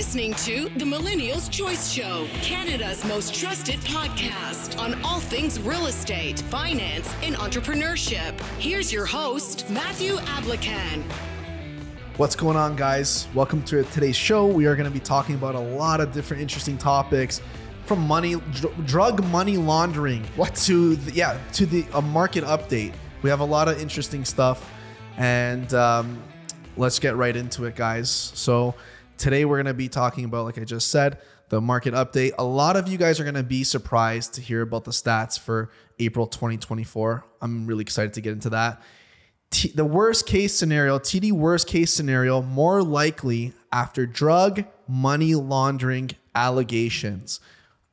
listening to the Millennial's Choice Show, Canada's most trusted podcast on all things real estate, finance, and entrepreneurship. Here's your host, Matthew Ablacan. What's going on, guys? Welcome to today's show. We are going to be talking about a lot of different interesting topics, from drug money laundering to a market update. We have a lot of interesting stuff, and let's get right into it, guys. So today we're going to be talking about, like I just said, the market update. A lot of you guys are going to be surprised to hear about the stats for April 2024. I'm really excited to get into that. The worst case scenario, TD worst case scenario, more likely after drug money laundering allegations.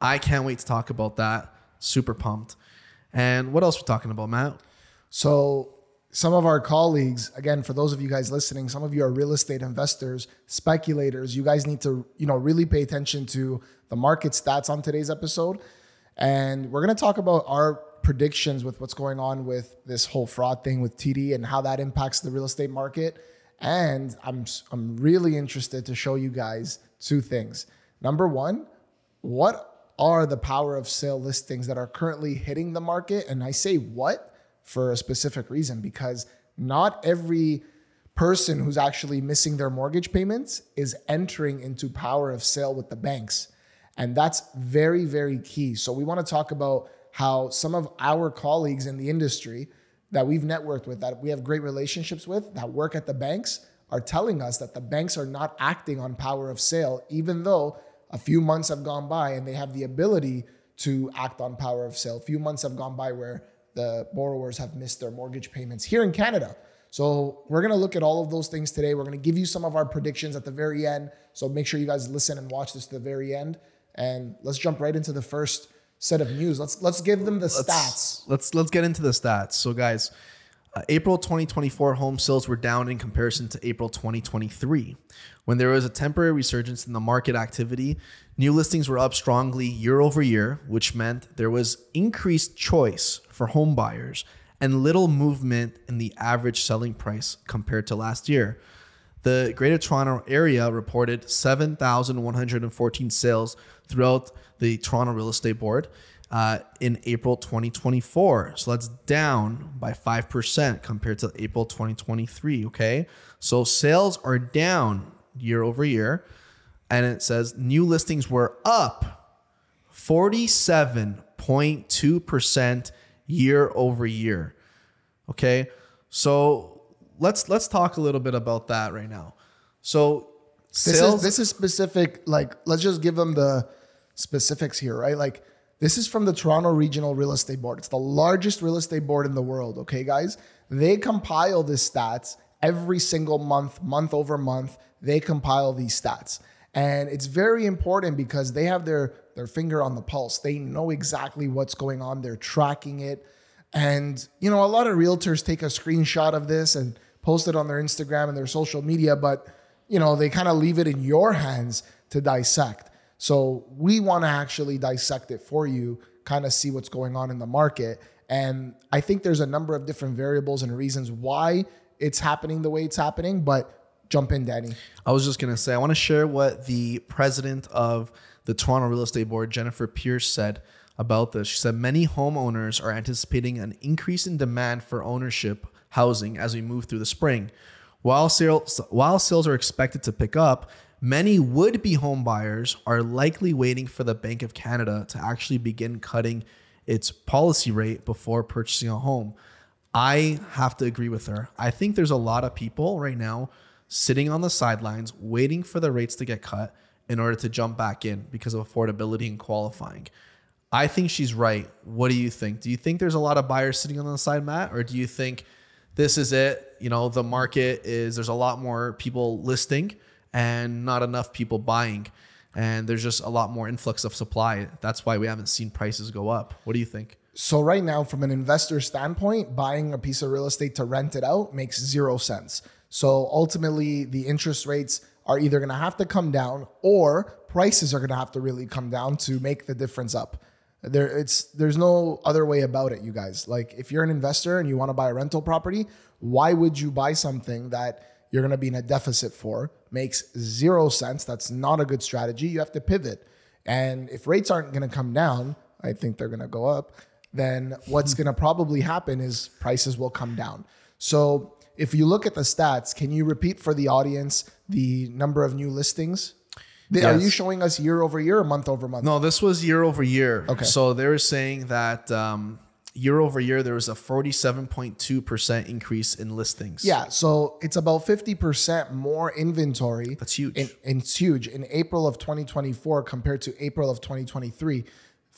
I can't wait to talk about that. Super pumped. And what else are we talking about, Matt? So some of our colleagues, again, for those of you guys listening, some of you are real estate investors, speculators. You guys need to, really pay attention to the market stats on today's episode. And we're going to talk about our predictions with what's going on with this whole fraud thing with TD and how that impacts the real estate market. And I'm really interested to show you guys two things. Number one, what are the power of sale listings that are currently hitting the market? And I say what for a specific reason, because not every person who's actually missing their mortgage payments is entering into power of sale with the banks. And that's very, very key. So we want to talk about how some of our colleagues in the industry that we've networked with, that we have great relationships with, that work at the banks, are telling us that the banks are not acting on power of sale, even though a few months have gone by and they have the ability to act on power of sale. A few months have gone by where the borrowers have missed their mortgage payments here in Canada. So we're going to look at all of those things today. We're going to give you some of our predictions at the very end. So make sure you guys listen and watch this to the very end. And let's jump right into the first set of news. Let's give them the stats. Let's get into the stats. So guys, April 2024 home sales were down in comparison to April 2023. When there was a temporary resurgence in the market activity, new listings were up strongly year over year, which meant there was increased choice for home buyers and little movement in the average selling price compared to last year. The Greater Toronto Area reported 7,114 sales throughout the Toronto Real Estate Board in April 2024. So that's down by 5% compared to April 2023, okay? So sales are down year over year. And it says new listings were up 47.2% year over year. Okay, so let's talk a little bit about that right now. So sales, this is specific. Like, let's just give them the specifics here, right? Like, this is from the Toronto Regional Real Estate Board. It's the largest real estate board in the world. Okay, guys, they compile these stats every single month, month over month. They compile these stats. And it's very important because they have their finger on the pulse. They know exactly what's going on. They're tracking it. And, a lot of realtors take a screenshot of this and post it on their Instagram and their social media, but, they kind of leave it in your hands to dissect. So we want to actually dissect it for you, kind of see what's going on in the market. And I think there's a number of different variables and reasons why it's happening the way it's happening, but jump in, Danny. I was just going to say, I want to share what the president of the Toronto Real Estate Board, Jennifer Pierce, said about this. She said, many homeowners are anticipating an increase in demand for ownership housing as we move through the spring. While sales are expected to pick up, many would-be home buyers are likely waiting for the Bank of Canada to actually begin cutting its policy rate before purchasing a home. I have to agree with her. I think there's a lot of people right now sitting on the sidelines waiting for the rates to get cut in order to jump back in because of affordability and qualifying. I think she's right. What do you think? Do you think there's a lot of buyers sitting on the side, Matt? Or do you think this is it? The market there's a lot more people listing and not enough people buying. And there's just a lot more influx of supply. That's why we haven't seen prices go up. What do you think? So right now, from an investor standpoint, buying a piece of real estate to rent it out makes 0 sense. So ultimately, the interest rates are either going to have to come down or prices are going to have to really come down to make the difference up. There's no other way about it, you guys. Like, if you're an investor and you want to buy a rental property, why would you buy something that you're going to be in a deficit for makes zero sense. That's not a good strategy. You have to pivot. And if rates aren't going to come down, I think they're going to go up, then what's going to probably happen is prices will come down. So if you look at the stats, can you repeat for the audience the number of new listings? Yes. Are you showing us year over year or month over month? No, this was year over year. Okay. So they were saying that year over year, there was a 47.2% increase in listings. Yeah. So it's about 50% more inventory. That's huge. It's huge. In April of 2024 compared to April of 2023,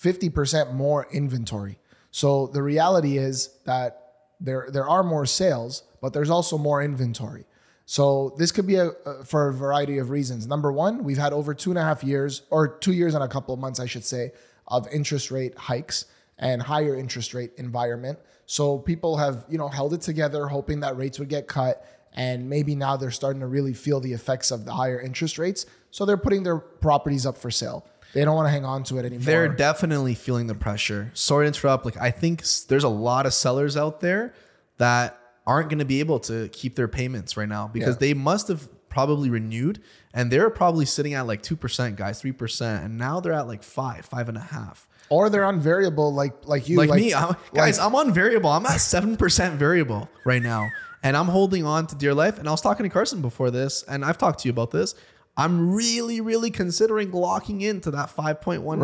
50% more inventory. So the reality is that there are more sales, but there's also more inventory. So this could be for a variety of reasons. Number one, we've had over 2.5 years, or 2 years and a couple of months, I should say, of interest rate hikes and higher interest rate environment. So people have, held it together, hoping that rates would get cut. And maybe now they're starting to really feel the effects of the higher interest rates. So they're putting their properties up for sale. They don't want to hang on to it anymore. They're definitely feeling the pressure. Sorry to interrupt. I think there's a lot of sellers out there that aren't going to be able to keep their payments right now because they must have probably renewed and they're probably sitting at 2%, guys, 3%. And now they're at 5.5. Or they're on variable like you. Like me. I'm on variable. I'm at 7% variable right now. And I'm holding on to dear life. And I was talking to Carson before this, and I've talked to you about this. I'm really, really considering locking into that 5.19%.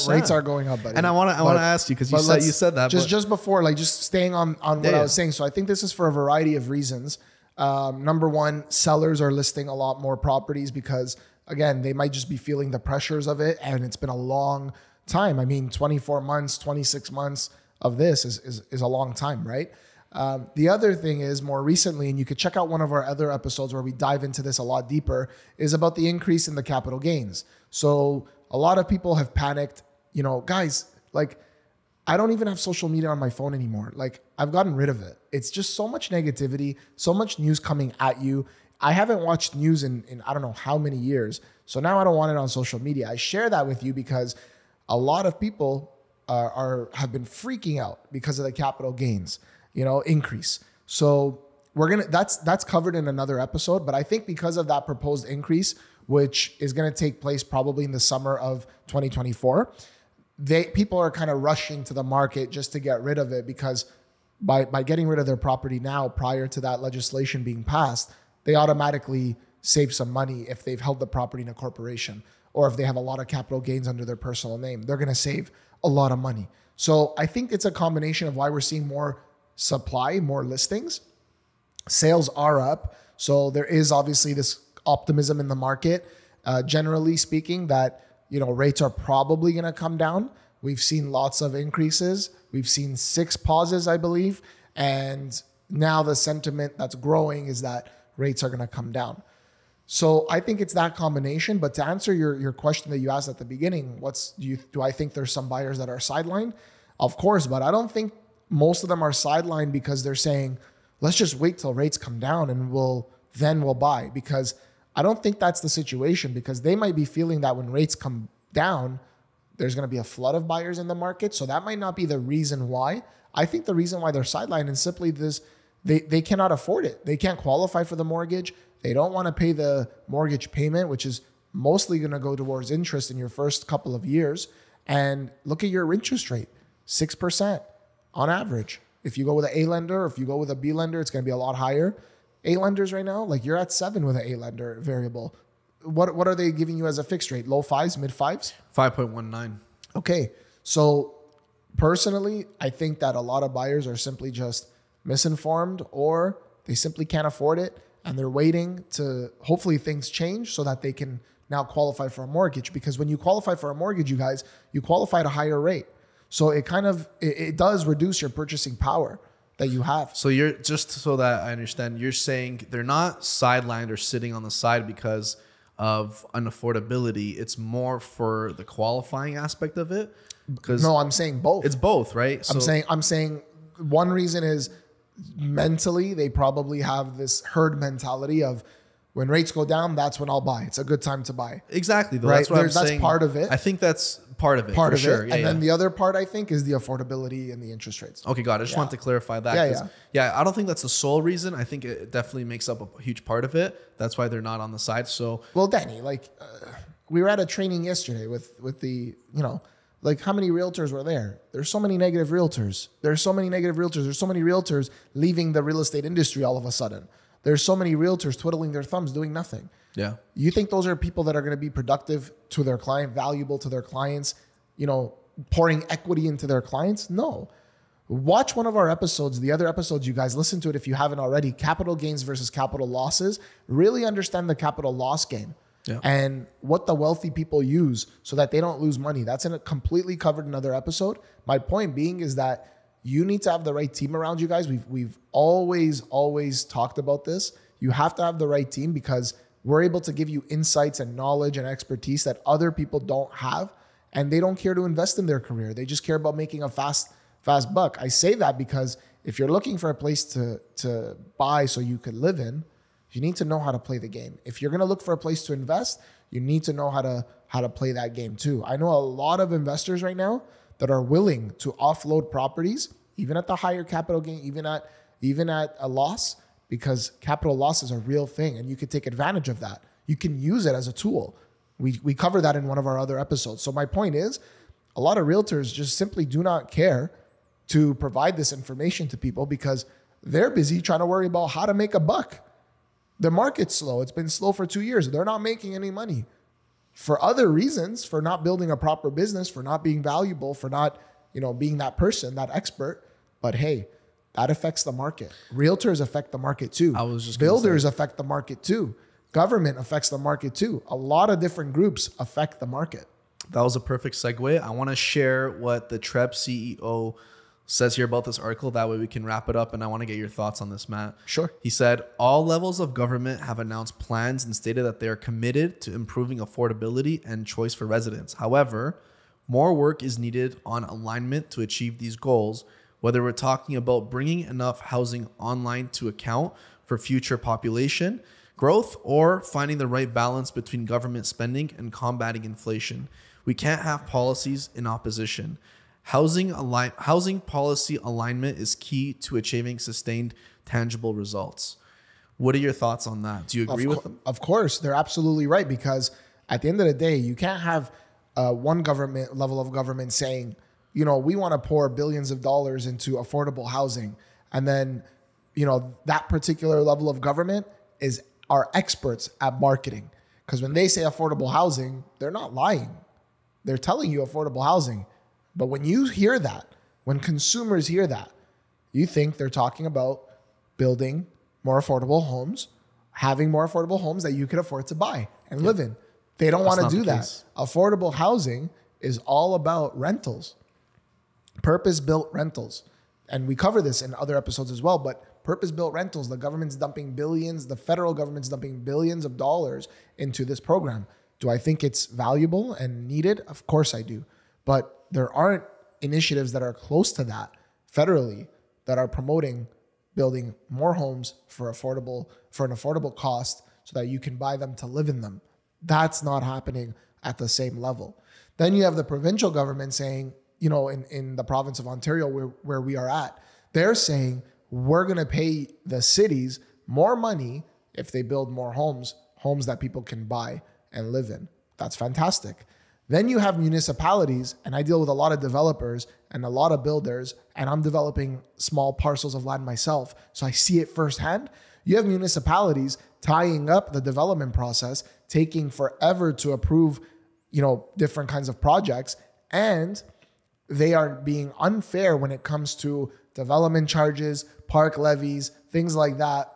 Rates are going up, buddy. And I want to ask you because you said that. Just before, just staying on what I was saying. So I think this is for a variety of reasons. Number one, sellers are listing a lot more properties because, again, they might just be feeling the pressures of it. And it's been a long time. I mean, 24 months, 26 months of this is a long time, right? The other thing is more recently, and you could check out one of our other episodes where we dive into this a lot deeper, is about the increase in the capital gains. So a lot of people have panicked, guys, I don't even have social media on my phone anymore. I've gotten rid of it. It's just so much negativity, so much news coming at you. I haven't watched news in I don't know how many years. So now I don't want it on social media. I share that with you because a lot of people have been freaking out because of the capital gains. Increase. So that's covered in another episode, but I think because of that proposed increase, which is going to take place probably in the summer of 2024, people are kind of rushing to the market just to get rid of it because by getting rid of their property now, prior to that legislation being passed, they automatically save some money if they've held the property in a corporation or if they have a lot of capital gains under their personal name. They're going to save a lot of money. So I think it's a combination of why we're seeing more supply, more listings. Sales are up. So there is obviously this optimism in the market, generally speaking, that, rates are probably going to come down. We've seen lots of increases. We've seen 6 pauses, I believe. And now the sentiment that's growing is that rates are going to come down. So I think it's that combination. But to answer your question that you asked at the beginning, do I think there's some buyers that are sidelined? Of course, but I don't think most of them are sidelined because they're saying, let's just wait till rates come down and we'll buy. Because I don't think that's the situation, because they might be feeling that when rates come down, there's going to be a flood of buyers in the market. So that might not be the reason why. I think the reason why they're sidelined is simply this: they cannot afford it. They can't qualify for the mortgage. They don't want to pay the mortgage payment, which is mostly going to go towards interest in your first couple of years. And look at your interest rate, 6%. On average. If you go with an A lender, or if you go with a B lender, it's going to be a lot higher. A lenders right now, you're at 7 with an A lender variable. What are they giving you as a fixed rate? Low 5s, mid 5s? 5.19. Okay. So personally, I think that a lot of buyers are simply just misinformed, or they simply can't afford it. And they're waiting to hopefully things change so that they can now qualify for a mortgage. Because when you qualify for a mortgage, you guys, you qualify at a higher rate. So it does reduce your purchasing power that you have. So just so that I understand, you're saying they're not sidelined or sitting on the side because of unaffordability. It's more for the qualifying aspect of it. No, I'm saying both. It's both, right? So I'm saying one reason is mentally they probably have this herd mentality of, when rates go down, that's when I'll buy. It's a good time to buy. Exactly. Though. Right? That's what I'm saying. That's part of it. I think that's part of it. Part for of sure. it. Yeah, And yeah. then the other part, I think, is the affordability and the interest rates. Okay, got it. I just wanted to clarify that. Yeah, 'Cause, I don't think that's the sole reason. I think it definitely makes up a huge part of it. That's why they're not on the side. So, Well, Danny, like we were at a training yesterday with the, like how many realtors were there? There's so many negative realtors. There's so many realtors leaving the real estate industry all of a sudden. There's so many realtors twiddling their thumbs doing nothing. yeah. You think those are people that are going to be productive to their client, valuable to their clients, pouring equity into their clients? No. Watch one of our episodes, the other episodes, you guys listen to it if you haven't already. Capital gains versus capital losses. Really understand the capital loss game and what the wealthy people use so that they don't lose money. That's completely covered in another episode. My point being is that you need to have the right team around you guys. We've always talked about this. You have to have the right team because we're able to give you insights and knowledge and expertise that other people don't have, and they don't care to invest in their career. They just care about making a fast buck. I say that because if you're looking for a place to buy so you could live in, you need to know how to play the game. If you're going to look for a place to invest, you need to know how to play that game too. I know a lot of investors right now that are willing to offload properties, even at the higher capital gain, even at a loss, because capital loss is a real thing and you can take advantage of that. You can use it as a tool. We cover that in one of our other episodes. So my point is, a lot of realtors just simply do not care to provide this information to people because they're busy trying to worry about how to make a buck. The market's slow. It's been slow for 2 years. They're not making any money for other reasons, for not building a proper business, for not being valuable, for not, being that person, that expert. But hey, that affects the market. Realtors affect the market too. Builders affect the market too. Government affects the market too. A lot of different groups affect the market. That was a perfect segue. I want to share what the TREP CEO says here about this article. That way we can wrap it up. And I want to get your thoughts on this, Matt. Sure. He said, all levels of government have announced plans and stated that they are committed to improving affordability and choice for residents. However, more work is needed on alignment to achieve these goals, whether we're talking about bringing enough housing online to account for future population growth or finding the right balance between government spending and combating inflation. We can't have policies in opposition. Housing policy alignment is key to achieving sustained, tangible results. What are your thoughts on that? Do you agree with them? Of course, they're absolutely right, because at the end of the day, you can't have one government level of government saying, we want to pour billions of dollars into affordable housing. And then, that particular level of government are experts at marketing. Because when they say affordable housing, they're not lying. They're telling you affordable housing. But when you hear that, when consumers hear that, you think they're talking about building more affordable homes, having more affordable homes that you could afford to buy and live in. They don't want to do that. Affordable housing is all about rentals, purpose-built rentals. And we cover this in other episodes as well, but purpose-built rentals, the government's dumping billions, the federal government's dumping billions of dollars into this program. Do I think it's valuable and needed? Of course I do. But there aren't initiatives that are close to that federally that are promoting building more homes for an affordable cost so that you can buy them to live in them. That's not happening at the same level. Then you have the provincial government saying, in the province of Ontario where we are at, they're saying we're going to pay the cities more money if they build more homes that people can buy and live in. That's fantastic. Then you have municipalities, and I deal with a lot of developers and a lot of builders, and I'm developing small parcels of land myself, so I see it firsthand. You have municipalities tying up the development process, taking forever to approve, different kinds of projects, and they are being unfair when it comes to development charges, park levies, things like that,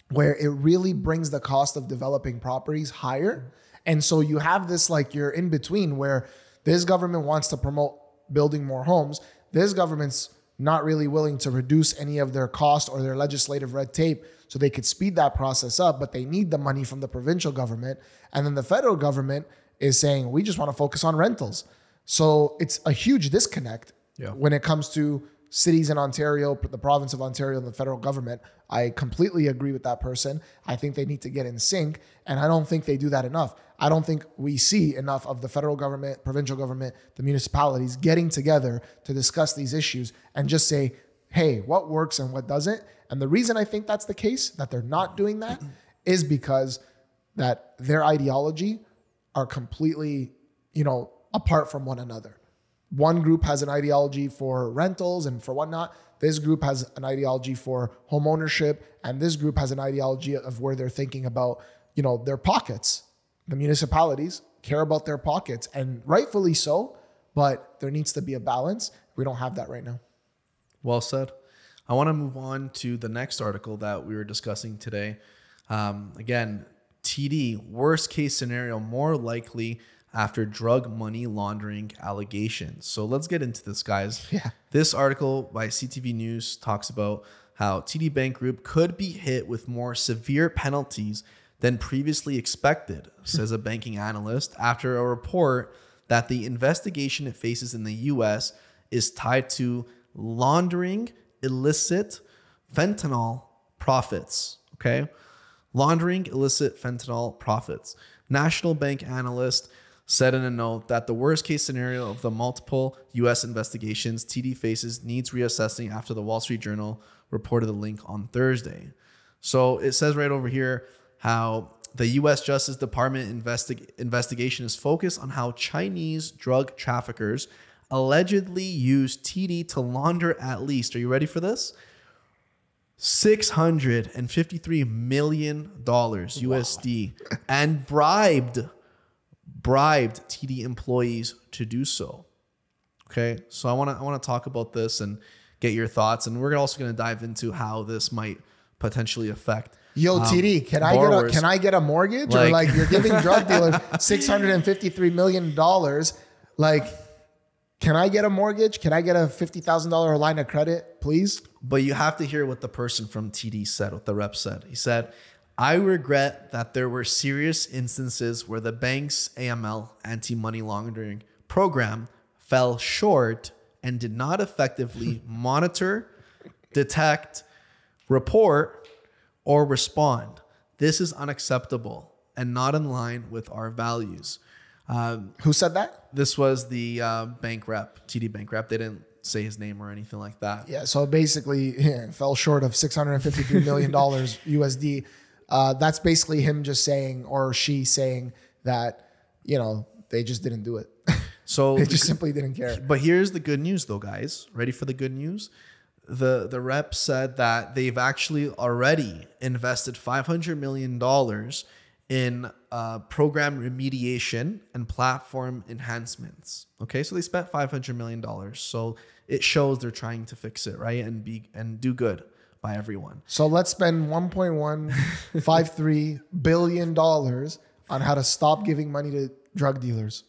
where it really brings the cost of developing properties higher. And so you have this, you're in between, where this government wants to promote building more homes. This government's not really willing to reduce any of their cost or their legislative red tape so they could speed that process up, but they need the money from the provincial government. And then the federal government is saying, we just want to focus on rentals. So it's a huge disconnect when it comes to cities in Ontario, the province of Ontario, and the federal government. I completely agree with that person. I think they need to get in sync, and I don't think they do that enough. I don't think we see enough of the federal government, provincial government, the municipalities getting together to discuss these issues and just say, hey, what works and what doesn't. And the reason I think that's the case, that they're not doing that, is because that their ideology are completely, apart from one another. One group has an ideology for rentals and for whatnot. This group has an ideology for home ownership. And this group has an ideology of where they're thinking about, their pockets. The municipalities care about their pockets, and rightfully so, but there needs to be a balance. We don't have that right now. Well said. I want to move on to the next article that we were discussing today. Again, TD, worst case scenario, more likely after drug money laundering allegations. So let's get into this, guys. Yeah. This article by CTV News talks about how TD Bank Group could be hit with more severe penalties than previously expected, says a banking analyst, after a report that the investigation it faces in the U.S. is tied to laundering illicit fentanyl profits. Okay. Laundering illicit fentanyl profits. National Bank analyst said in a note that the worst case scenario of the multiple U.S. investigations TD faces needs reassessing after the Wall Street Journal reported the link on Thursday. So it says right over here how the U.S. Justice Department investigation is focused on how Chinese drug traffickers allegedly used TD to launder at least, are you ready for this? $653 million USD and bribed TD employees to do so. Okay, so I want to talk about this and get your thoughts, and we're also going to dive into how this might potentially affect. Yo, TD, can I get a mortgage? Or you're giving drug dealers $653 million. Can I get a mortgage? Can I get a $50,000 line of credit, please? But you have to hear what the person from TD said, what the rep said. He said, I regret that there were serious instances where the bank's AML, anti-money laundering program, fell short and did not effectively monitor, detect, report, or respond. This is unacceptable and not in line with our values. Who said that? This was the bank rep, TD Bank rep. They didn't say his name or anything like that. Yeah, so basically fell short of $653 million USD. That's basically him just saying, or she saying that, they just didn't do it. So they just simply didn't care. But here's the good news though, guys. Ready for the good news? The rep said that they've actually already invested $500 million in program remediation and platform enhancements. Okay, so they spent $500 million. So it shows they're trying to fix it, right? And do good by everyone. So let's spend $1.153 billion on how to stop giving money to drug dealers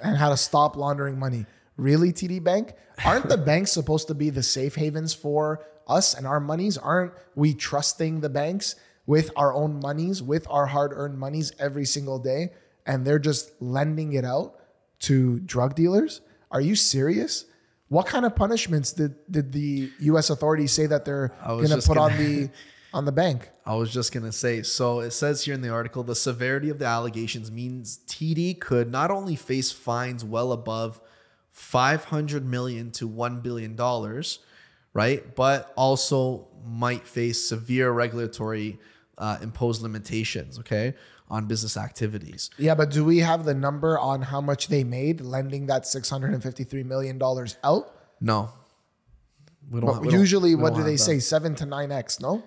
and how to stop laundering money. Really, TD Bank? Aren't the banks supposed to be the safe havens for us and our monies? Aren't we trusting the banks with our own monies, with our hard-earned monies every single day? And they're just lending it out to drug dealers? Are you serious? What kind of punishments did the U.S. authorities say that they're going to put on the bank? I was just going to say, so it says here in the article, the severity of the allegations means TD could not only face fines well above $500 million to $1 billion, right? But also might face severe regulatory imposed limitations, okay, on business activities. Yeah, but do we have the number on how much they made lending that $653 million out? No. Usually, what do they say? 7 to 9x, no?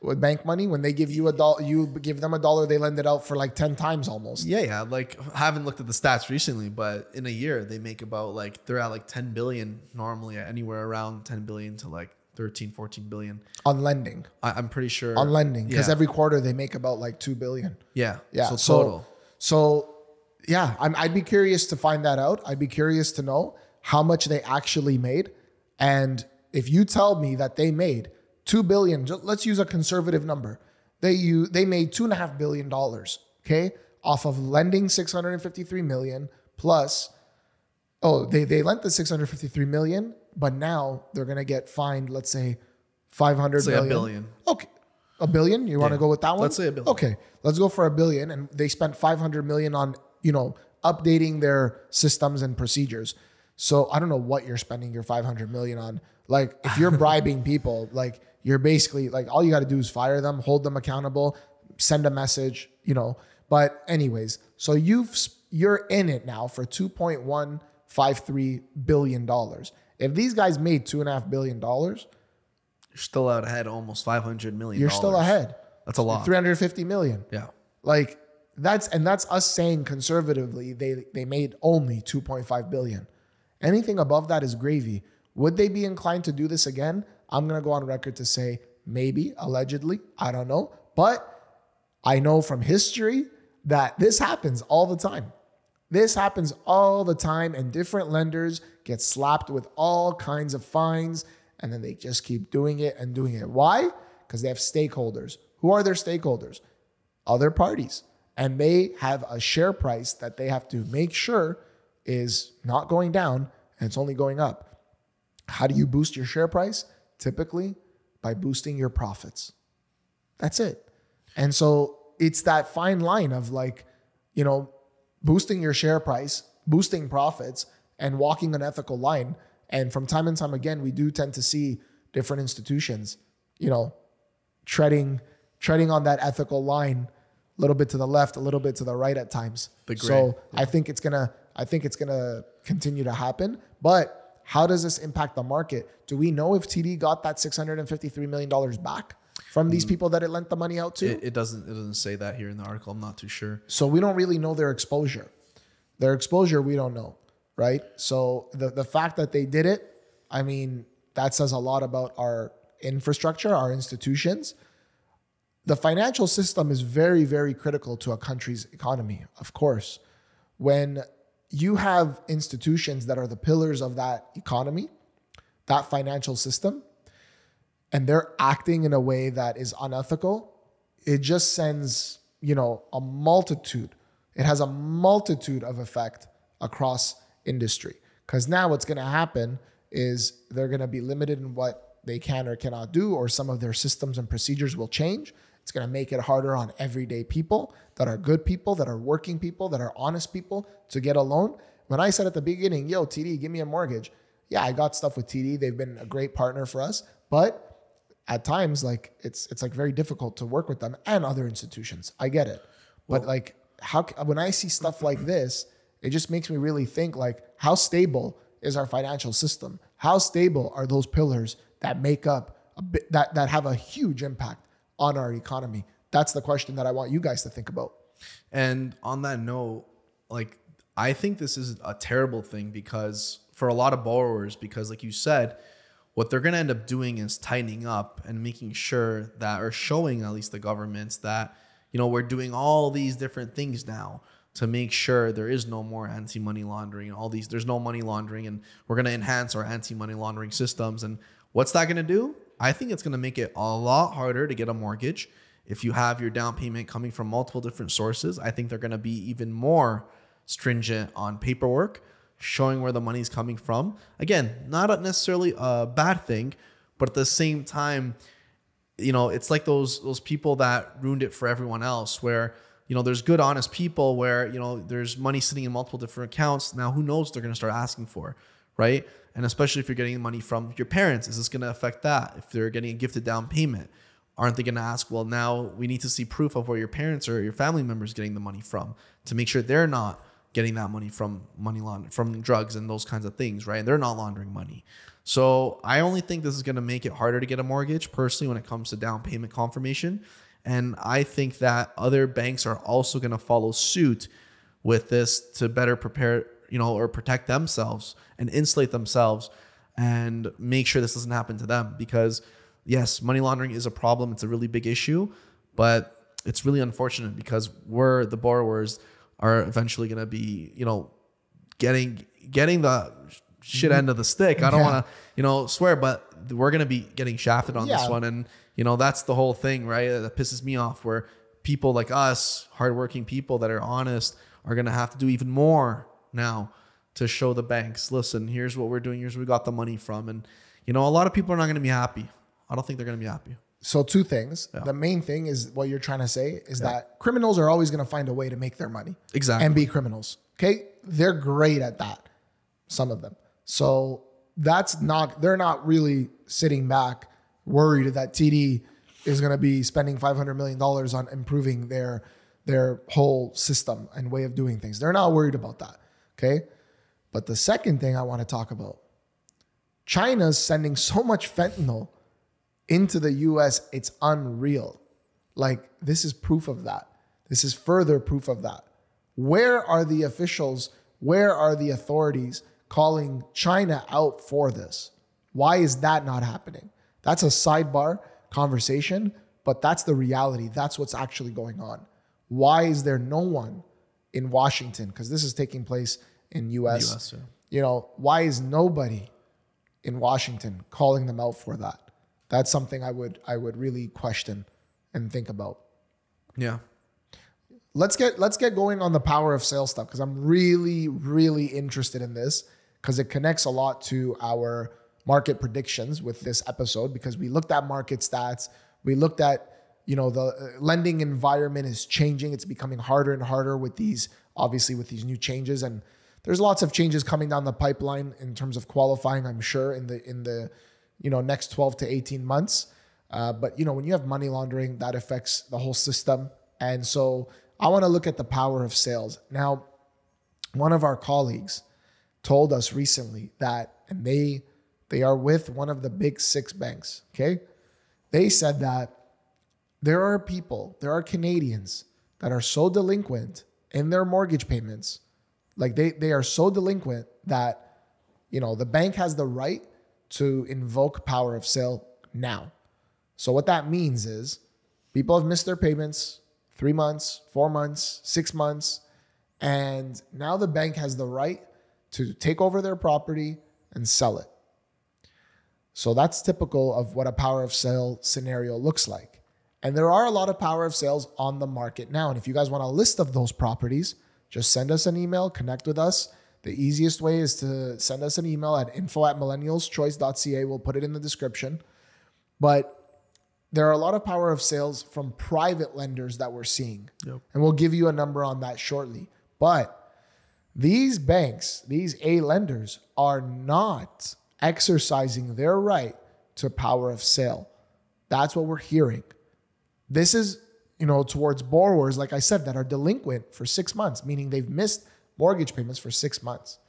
With bank money, when they give you $1, you give them $1, they lend it out for like 10 times almost. Yeah. Like, I haven't looked at the stats recently, but in a year, they make about they're at like 10 billion normally, anywhere around 10 billion to like 13, 14 billion. On lending. I'm pretty sure. On lending. Because every quarter they make about like 2 billion. Yeah. Yeah. So total. So yeah, I'd be curious to find that out. I'd be curious to know how much they actually made. And if you tell me that they made $2 billion, let's use a conservative number. They made $2.5 billion, okay, off of lending $653 million plus. Oh, they lent the $653 million, but now they're gonna get fined, let's say, $500 million. $1 billion. Okay, A billion? You want to go with that one? Let's say a billion. Okay, let's go for a billion. And they spent 500 million on, updating their systems and procedures. So I don't know what you're spending your 500 million on. Like, if you're bribing people, like, you're basically like, all you got to do is fire them, hold them accountable, send a message, But anyways, so you're in it now for $2.153 billion. If these guys made $2.5 billion, you're still out ahead almost $500 million. You're still ahead. That's a lot. 350 million. Yeah. Like, that's us saying conservatively they made only 2.5 billion. Anything above that is gravy. Would they be inclined to do this again? I'm going to go on record to say maybe, allegedly, I don't know. But I know from history that this happens all the time. This happens all the time, and different lenders get slapped with all kinds of fines, and then they just keep doing it and doing it. Why? Because they have stakeholders. Who are their stakeholders? Other parties. And they have a share price that they have to make sure is not going down and it's only going up. How do you boost your share price? Typically by boosting your profits. That's it. And so it's that fine line of like, boosting your share price, boosting profits, and walking an ethical line. And from time and time again, we do tend to see different institutions, treading on that ethical line, a little bit to the left, a little bit to the right at times. So yeah. I think it's gonna continue to happen. But how does this impact the market? Do we know if TD got that $653 million back from these people that it lent the money out to? It doesn't say that here in the article. I'm not too sure. So we don't really know their exposure. Their exposure, we don't know, right? So the fact that they did it, I mean, that says a lot about our infrastructure, our institutions. The financial system is very, very critical to a country's economy, of course. When you have institutions that are the pillars of that economy, that financial system, and they're acting in a way that is unethical, it just sends, a multitude. It has a multitude of effect across industry. Because now what's going to happen is they're going to be limited in what they can or cannot do, or some of their systems and procedures will change. It's going to make it harder on everyday people that are good people, that are working people, that are honest people to get a loan. When I said at the beginning, yo, TD, give me a mortgage. Yeah, I got stuff with TD. They've been a great partner for us. But at times, like it's like very difficult to work with them and other institutions. I get it. But like when I see stuff like this, it just makes me really think like, how stable is our financial system? How stable are those pillars that make up that have a huge impact on our economy? That's the question that I want you guys to think about. And on that note, like, I think this is a terrible thing because for a lot of borrowers, because like you said, what they're going to end up doing is tightening up and making sure that, or showing at least the governments that, we're doing all these different things now to make sure there is no more anti-money laundering and there's no money laundering, and we're going to enhance our anti-money laundering systems. And what's that going to do? I think it's going to make it a lot harder to get a mortgage. If you have your down payment coming from multiple different sources, I think they're going to be even more stringent on paperwork, showing where the money's coming from. Again, not necessarily a bad thing, but at the same time, it's like those people that ruined it for everyone else, where, there's good, honest people where, there's money sitting in multiple different accounts. Now, who knows what they're going to start asking for, right? And especially if you're getting money from your parents, is this going to affect that? If they're getting a gifted down payment, aren't they going to ask, well, now we need to see proof of where your parents or your family members getting the money from to make sure they're not getting that money from money laundering, from drugs and those kinds of things, right? And they're not laundering money. So I only think this is going to make it harder to get a mortgage personally when it comes to down payment confirmation. And I think that other banks are also going to follow suit with this to better prepare, or protect themselves and insulate themselves and make sure this doesn't happen to them. Because yes, money laundering is a problem. It's a really big issue, but it's really unfortunate because the borrowers are eventually going to be, getting the shit end of the stick. I don't want to, swear, but we're going to be getting shafted on this one. And, that's the whole thing, right? That pisses me off, where people like us, hardworking people that are honest, are going to have to do even more now to show the banks, listen, here's what we're doing. Here's where we got the money from. And, a lot of people are not going to be happy. I don't think they're going to be happy. So two things. Yeah. The main thing is what you're trying to say is that criminals are always going to find a way to make their money. Exactly. And be criminals. Okay. They're great at that. Some of them. So they're not really sitting back worried that TD is going to be spending $500 million on improving their whole system and way of doing things. They're not worried about that. Okay. But the second thing I want to talk about, China's sending so much fentanyl into the US, it's unreal. Like, this is proof of that. This is further proof of that. Where are the officials? Where are the authorities calling China out for this? Why is that not happening? That's a sidebar conversation, but that's the reality. That's what's actually going on. Why is there no one in Washington? Because this is taking place in US. Why is nobody in Washington calling them out for that? That's something I would really question and think about. Yeah. Let's get going on the power of sales stuff, because I'm really, really interested in this, because it connects a lot to our market predictions with this episode, because we looked at market stats. We looked at, the lending environment is changing. It's becoming harder and harder with these new changes. And there's lots of changes coming down the pipeline in terms of qualifying, I'm sure, in the next 12 to 18 months. But when you have money laundering, that affects the whole system. And so I want to look at the power of sales. Now, one of our colleagues told us recently that, and they are with one of the big 6 banks. Okay. They said that there are Canadians that are so delinquent in their mortgage payments. Like they are so delinquent that, the bank has the right to invoke power of sale now. So what that means is people have missed their payments 3 months, 4 months, 6 months. And now the bank has the right to take over their property and sell it. So that's typical of what a power of sale scenario looks like. And there are a lot of power of sales on the market now. And if you guys want a list of those properties, just send us an email, connect with us. The easiest way is to send us an email at info@millennialschoice.ca. We'll put it in the description. But there are a lot of power of sales from private lenders that we're seeing. Yep. And we'll give you a number on that shortly. But these banks, these A lenders, are not exercising their right to power of sale. That's what we're hearing. This is, towards borrowers, like I said, that are delinquent for 6 months, meaning they've missed mortgage payments for 6 months.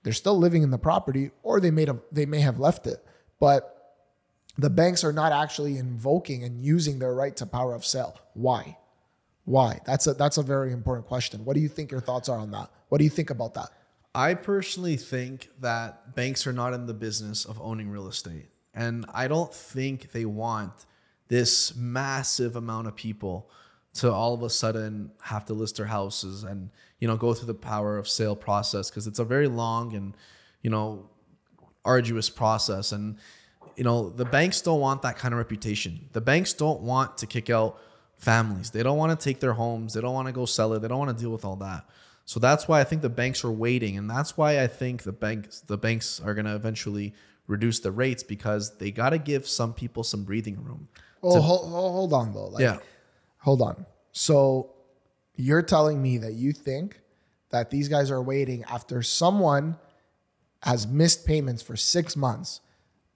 They're still living in the property, or they may have left it. But the banks are not actually invoking and using their right to power of sale. Why? That's a very important question. What do you think your thoughts are on that? What do you think about that? I personally think that banks are not in the business of owning real estate. And I don't think they want this massive amount of people to all of a sudden have to list their houses and, go through the power of sale process, because it's a very long and, arduous process. And, the banks don't want that kind of reputation. The banks don't want to kick out families. They don't want to take their homes. They don't want to go sell it. They don't want to deal with all that. So that's why I think the banks are waiting. And that's why I think the banks are going to eventually reduce the rates, because they got to give some people some breathing room. Oh, hold on though. Hold on. So you're telling me that you think that these guys are waiting after someone has missed payments for 6 months,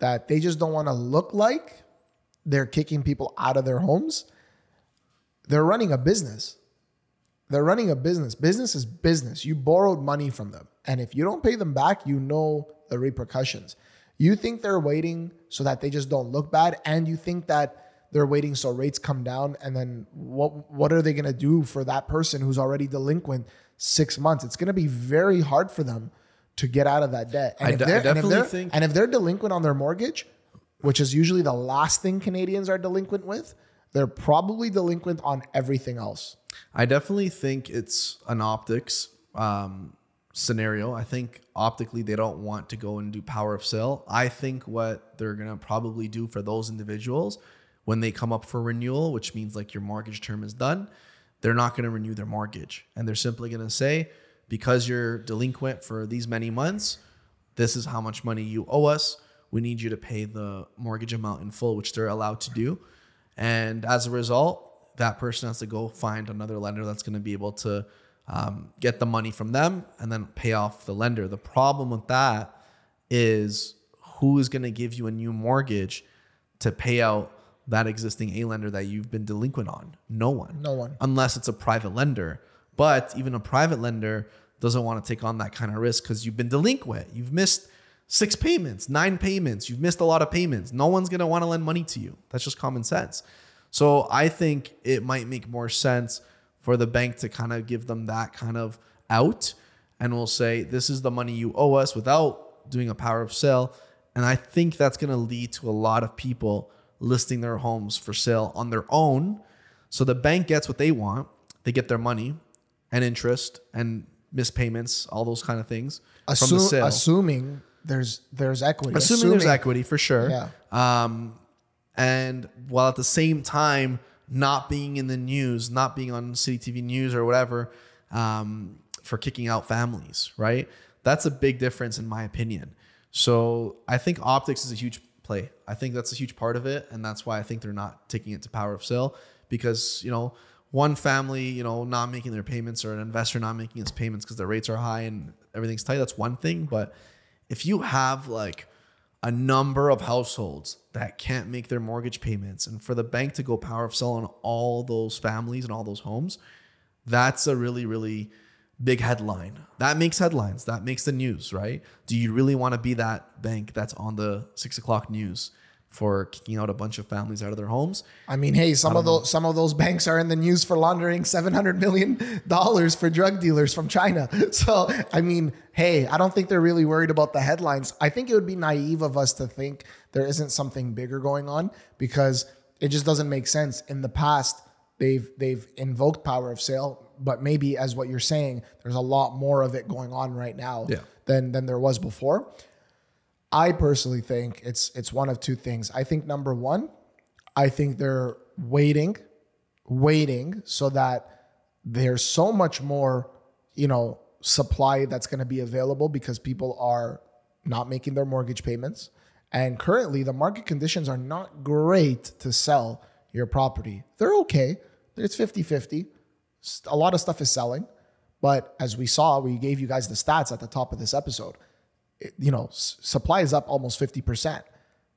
that they just don't want to look like they're kicking people out of their homes? They're running a business. Business is business. You borrowed money from them. And if you don't pay them back, the repercussions. You think they're waiting so that they just don't look bad, and you think that they're waiting so rates come down, and then what are they going to do for that person who's already delinquent 6 months? It's going to be very hard for them to get out of that debt. And if they're delinquent on their mortgage, which is usually the last thing Canadians are delinquent with, they're probably delinquent on everything else. I definitely think it's an optics scenario. I think optically they don't want to go and do power of sale. I think what they're going to probably do for those individuals when they come up for renewal, which means like your mortgage term is done, they're not going to renew their mortgage. And they're simply going to say, because you're delinquent for these many months, this is how much money you owe us. We need you to pay the mortgage amount in full, which they're allowed to do. And as a result, that person has to go find another lender that's going to be able to get the money from them and then pay off the lender. The problem with that is who is going to give you a new mortgage to pay out that existing A lender that you've been delinquent on? No one. No one. Unless it's a private lender. But even a private lender doesn't want to take on that kind of risk because you've been delinquent. You've missed 6 payments, 9 payments. You've missed a lot of payments. No one's going to want to lend money to you. That's just common sense. So I think it might make more sense for the bank to kind of give them that kind of out, and we'll say, this is the money you owe us without doing a power of sale. And I think that's going to lead to a lot of people listing their homes for sale on their own. So the bank gets what they want. They get their money and interest and missed payments, all those kind of things from the sale. Assuming there's equity. Assuming there's equity, for sure. Yeah. And while at the same time not being in the news, not being on City TV News or whatever, for kicking out families, right? That's a big difference in my opinion. So I think optics is a huge play. I think that's a huge part of it. And that's why I think they're not taking it to power of sale, because, you know, one family, you know, not making their payments, or an investor not making his payments because their rates are high and everything's tight, that's one thing. But if you have like a number of households that can't make their mortgage payments, and for the bank to go power of sale on all those families and all those homes, that's a really, really big headline. That makes headlines. That makes the news, right? Do you really want to be that bank that's on the 6 o'clock news for kicking out a bunch of families out of their homes? I mean, hey, some of those banks are in the news for laundering $700 million for drug dealers from China. So, I mean, hey, I don't think they're really worried about the headlines. I think it would be naive of us to think there isn't something bigger going on, because it just doesn't make sense. In the past, they've invoked power of sale, but maybe, as what you're saying, there's a lot more of it going on right now than there was before. I personally think it's one of two things. I think number one, I think they're waiting so that there's so much more, you know, supply that's going to be available because people are not making their mortgage payments. And currently the market conditions are not great to sell your property. They're okay. It's 50-50. A lot of stuff is selling. But as we saw, we gave you guys the stats at the top of this episode. You know, supply is up almost 50%.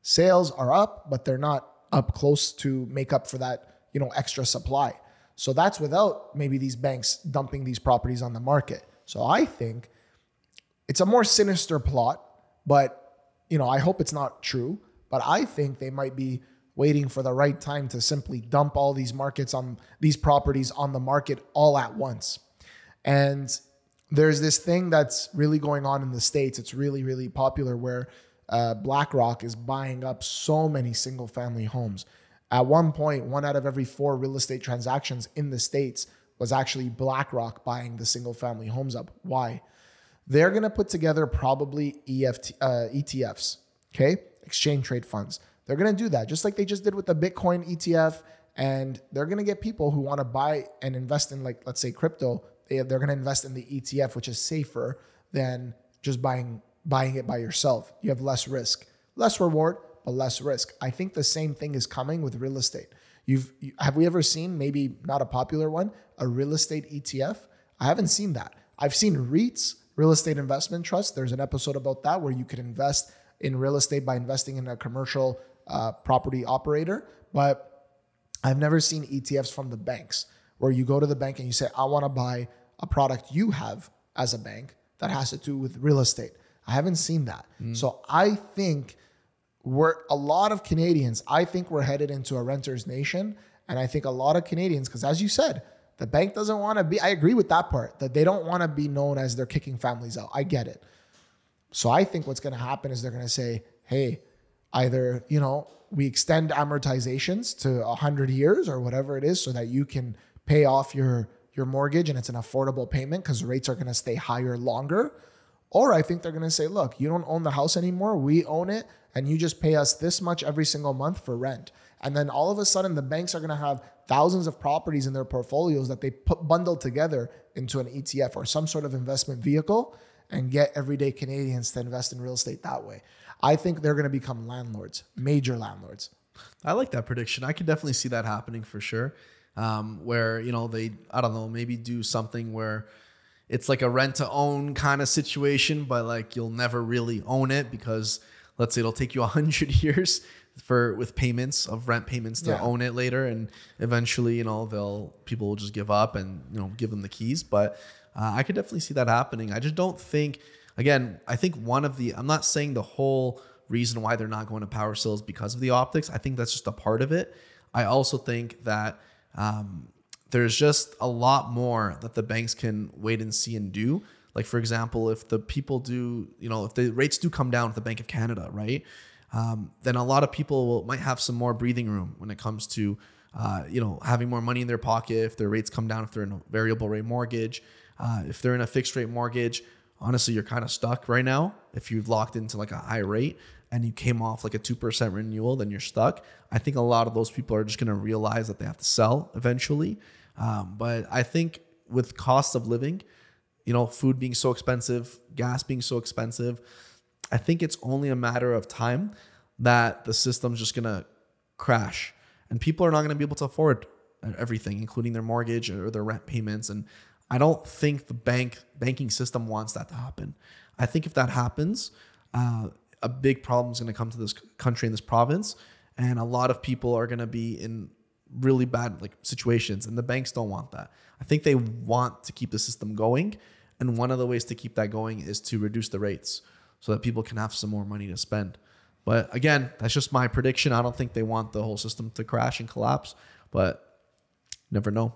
Sales are up, but they're not up close to make up for that, you know, extra supply. So that's without maybe these banks dumping these properties on the market. So I think it's a more sinister plot, but, you know, I hope it's not true. But I think they might be waiting for the right time to simply dump all these properties on the market all at once. And there's this thing that's really going on in the States. It's really, really popular, where BlackRock is buying up so many single family homes. At one point, 1 out of every 4 real estate transactions in the States was actually BlackRock buying the single family homes up. Why? They're going to put together probably ETFs, okay? Exchange trade funds. They're going to do that just like they just did with the Bitcoin ETF. And they're going to get people who want to buy and invest in, like, let's say crypto. They're going to invest in the ETF, which is safer than just buying it by yourself. You have less risk, less reward, but less risk. I think the same thing is coming with real estate. Have we ever seen, maybe not a popular one, a real estate ETF? I haven't seen that. I've seen REITs, real estate investment trusts. There's an episode about that where you could invest in real estate by investing in a commercial property operator. But I've never seen ETFs from the banks, where you go to the bank and you say, I want to buy a product you have as a bank that has to do with real estate. I haven't seen that. So I think a lot of Canadians, I think we're headed into a renter's nation. And I think a lot of Canadians, because as you said, the bank doesn't want to be, I agree with that part, that they don't want to be known as they're kicking families out. I get it. So I think what's going to happen is they're going to say, hey, either, you know, we extend amortizations to 100 years or whatever it is, so that you can pay off your mortgage and it's an affordable payment because rates are going to stay higher longer. Or I think they're going to say, look, you don't own the house anymore. We own it. And you just pay us this much every single month for rent. And then all of a sudden, the banks are going to have thousands of properties in their portfolios that they bundled together into an ETF or some sort of investment vehicle, and get everyday Canadians to invest in real estate that way. I think they're going to become landlords, major landlords. I like that prediction. I could definitely see that happening for sure. Where, I don't know, maybe do something where it's like a rent to own kind of situation, but like you'll never really own it because let's say it'll take you 100 years with payments of rent payments to own it later. And eventually, people will just give up and, give them the keys. But I could definitely see that happening. I just don't think, again, I think I'm not saying the whole reason why they're not going to power still is because of the optics. I think that's just a part of it. I also think that there's just a lot more that the banks can wait and see and do. Like, for example, if the people do, if the rates do come down with the Bank of Canada, right? Then a lot of people might have some more breathing room when it comes to, having more money in their pocket. If their rates come down, if they're in a variable rate mortgage, if they're in a fixed rate mortgage, honestly, you're kind of stuck right now. If you've locked into like a high rate and you came off like a 2% renewal, then you're stuck. I think a lot of those people are just going to realize that they have to sell eventually. But I think with cost of living, food being so expensive, gas being so expensive, I think it's only a matter of time that the system's just going to crash and people are not going to be able to afford everything, including their mortgage or their rent payments. And I don't think the banking system wants that to happen. I think if that happens, a big problem is going to come to this country and this province, and a lot of people are going to be in really bad situations, and the banks don't want that. I think they want to keep the system going, and one of the ways to keep that going is to reduce the rates so that people can have some more money to spend. But again, that's just my prediction. I don't think they want the whole system to crash and collapse, but never know.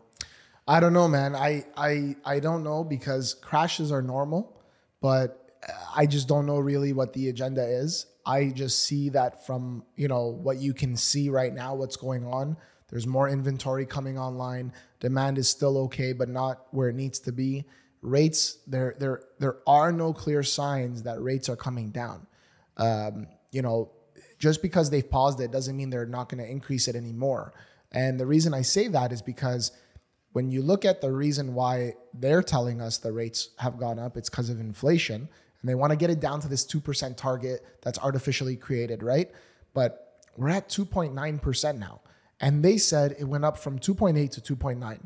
I don't know, man. I don't know, because crashes are normal, but I just don't know really what the agenda is. I just see that from, what you can see right now, what's going on. There's more inventory coming online. Demand is still okay, but not where it needs to be. Rates, there are no clear signs that rates are coming down. Just because they've paused it doesn't mean they're not going to increase it anymore. And the reason I say that is because when you look at the reason why they're telling us the rates have gone up, it's because of inflation. And they want to get it down to this 2% target that's artificially created, right? But we're at 2.9% now. And they said it went up from 2.8 to 2.9.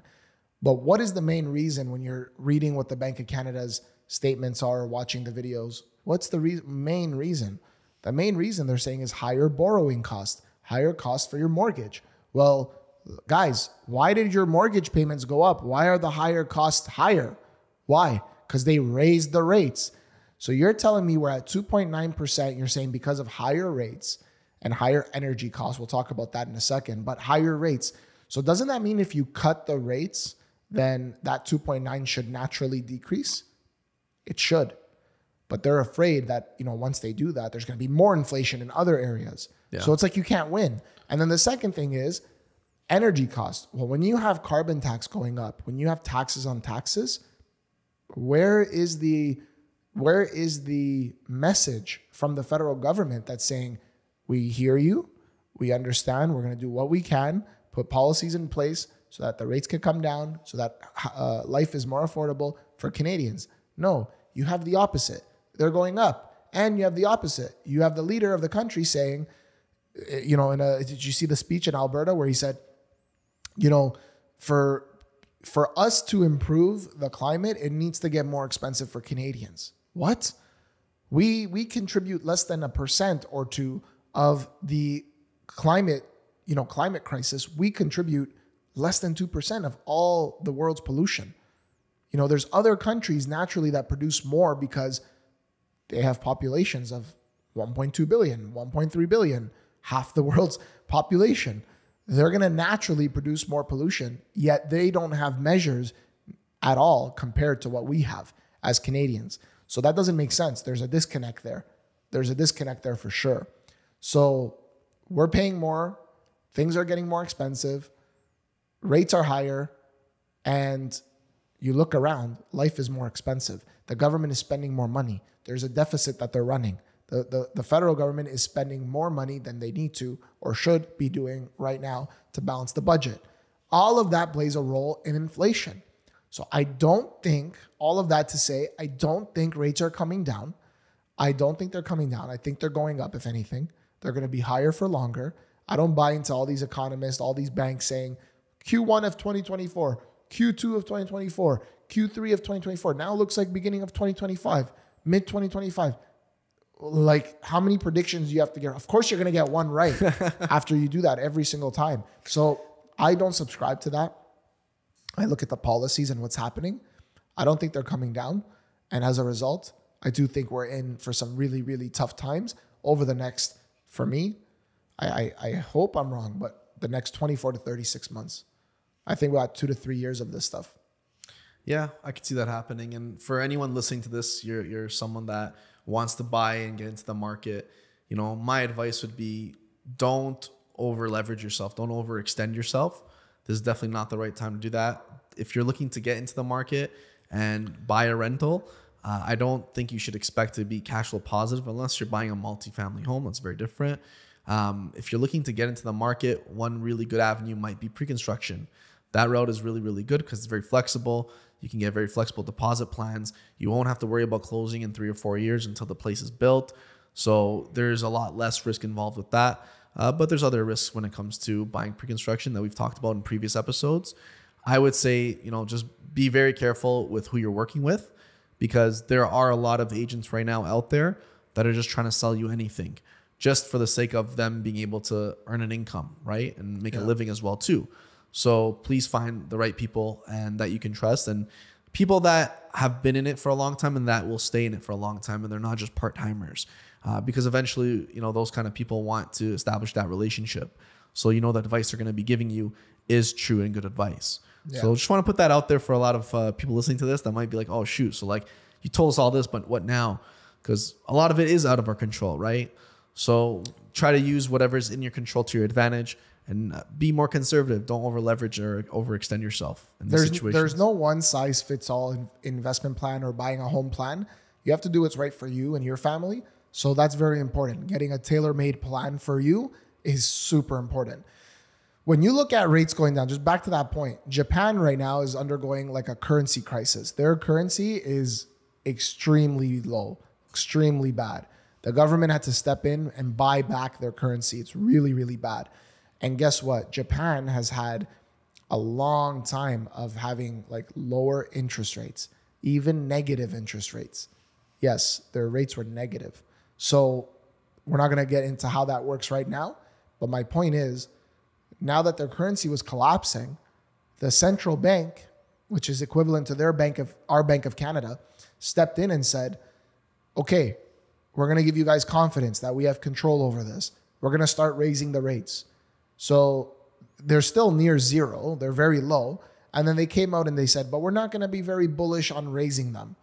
But what is the main reason when you're reading what the Bank of Canada's statements are or watching the videos? What's the main reason? The main reason they're saying is higher borrowing cost, higher cost for your mortgage. Well, guys, why did your mortgage payments go up? Why are the higher costs higher? Why? Because they raised the rates. So you're telling me we're at 2.9%. You're saying because of higher rates and higher energy costs. We'll talk about that in a second, but higher rates. So doesn't that mean if you cut the rates, then that 2.9 should naturally decrease? It should. But they're afraid that, once they do that, there's going to be more inflation in other areas. Yeah. So it's like you can't win. And then the second thing is energy costs. Well, when you have carbon tax going up, when you have taxes on taxes, where is the message from the federal government that's saying, we hear you, we understand, we're going to do what we can, put policies in place so that the rates can come down, so that life is more affordable for Canadians? No, you have the opposite. They're going up. And you have the opposite. You have the leader of the country saying, did you see the speech in Alberta where he said, for us to improve the climate, it needs to get more expensive for Canadians. What? We contribute less than 1% or 2% of the climate crisis. We contribute less than 2% of all the world's pollution. There's other countries naturally that produce more because they have populations of 1.2 billion, 1.3 billion, half the world's population. They're going to naturally produce more pollution, yet they don't have measures at all compared to what we have as Canadians. So that doesn't make sense. There's a disconnect there. There's a disconnect there for sure. So we're paying more. Things are getting more expensive. Rates are higher. And you look around, life is more expensive. The government is spending more money. There's a deficit that they're running. The federal government is spending more money than they need to or should be doing right now to balance the budget. All of that plays a role in inflation. So I don't think, all of that to say, I don't think rates are coming down. I don't think they're coming down. I think they're going up, if anything. They're going to be higher for longer. I don't buy into all these economists, all these banks saying Q1 of 2024, Q2 of 2024, Q3 of 2024. Now it looks like beginning of 2025, mid 2025. Like, how many predictions do you have to get? Of course, you're going to get one right after you do that every single time. So I don't subscribe to that. I look at the policies and what's happening. I don't think they're coming down. And as a result, I do think we're in for some really, really tough times over the next, for me, I hope I'm wrong, but the next 24 to 36 months. I think we got 2 to 3 years of this stuff. Yeah, I could see that happening. And for anyone listening to this, you're someone that wants to buy and get into the market. You know, my advice would be, don't over leverage yourself. Don't overextend yourself. This is definitely not the right time to do that. If you're looking to get into the market and buy a rental, I don't think you should expect to be cash flow positive unless you're buying a multifamily home. That's very different. If you're looking to get into the market, one really good avenue might be pre-construction. That route is really, really good because it's very flexible. You can get very flexible deposit plans. You won't have to worry about closing in 3 or 4 years until the place is built. So there's a lot less risk involved with that. But there's other risks when it comes to buying pre-construction that we've talked about in previous episodes. I would say, just be very careful with who you're working with, because there are a lot of agents right now out there that are just trying to sell you anything just for the sake of them being able to earn an income, right? And make a living as well too. So please find the right people and that you can trust, and people that have been in it for a long time and that will stay in it for a long time, and they're not just part-timers. Because eventually, those kind of people want to establish that relationship. So the advice they're going to be giving you is true and good advice. Yeah. So just want to put that out there for a lot of people listening to this that might be like, oh shoot, so like you told us all this, but what now? Because a lot of it is out of our control, right? So try to use whatever's in your control to your advantage and be more conservative. Don't over leverage or overextend yourself in this situation. There's no one size fits all investment plan or buying a home plan. You have to do what's right for you and your family. So that's very important. Getting a tailor-made plan for you is super important. When you look at rates going down, just back to that point, Japan right now is undergoing like a currency crisis. Their currency is extremely low, extremely bad. The government had to step in and buy back their currency. It's really, really bad. And guess what? Japan has had a long time of having like lower interest rates, even negative interest rates. Yes, their rates were negative. So we're not going to get into how that works right now. But my point is, now that their currency was collapsing, the central bank, which is equivalent to our Bank of Canada, stepped in and said, okay, we're going to give you guys confidence that we have control over this. We're going to start raising the rates. So they're still near zero. They're very low. And then they came out and they said, but we're not going to be very bullish on raising them.